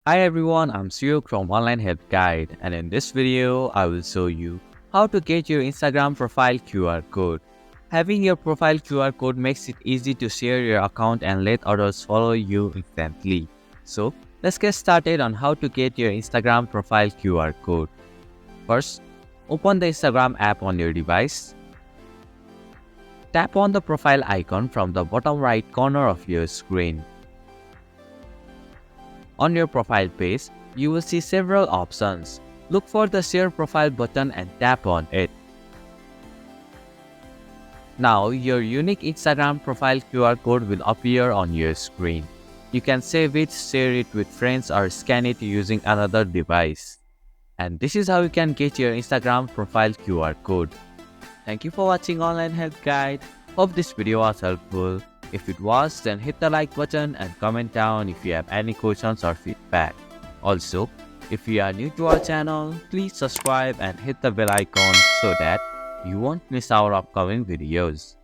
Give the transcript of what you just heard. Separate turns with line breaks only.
Hi everyone, I'm Suyuk from Online Help Guide, and in this video, I will show you how to get your Instagram profile QR code. Having your profile QR code makes it easy to share your account and let others follow you instantly. So, let's get started on how to get your Instagram profile QR code. First, open the Instagram app on your device. Tap on the profile icon from the bottom right corner of your screen. On your profile page, you will see several options. Look for the Share Profile button and tap on it. Now, your unique Instagram profile QR code will appear on your screen. You can save it, share it with friends, or scan it using another device. And this is how you can get your Instagram profile QR code. Thank you for watching Online Help Guide. Hope this video was helpful. If it was, then hit the like button and comment down if you have any questions or feedback. Also, if you are new to our channel, please subscribe and hit the bell icon so that you won't miss our upcoming videos.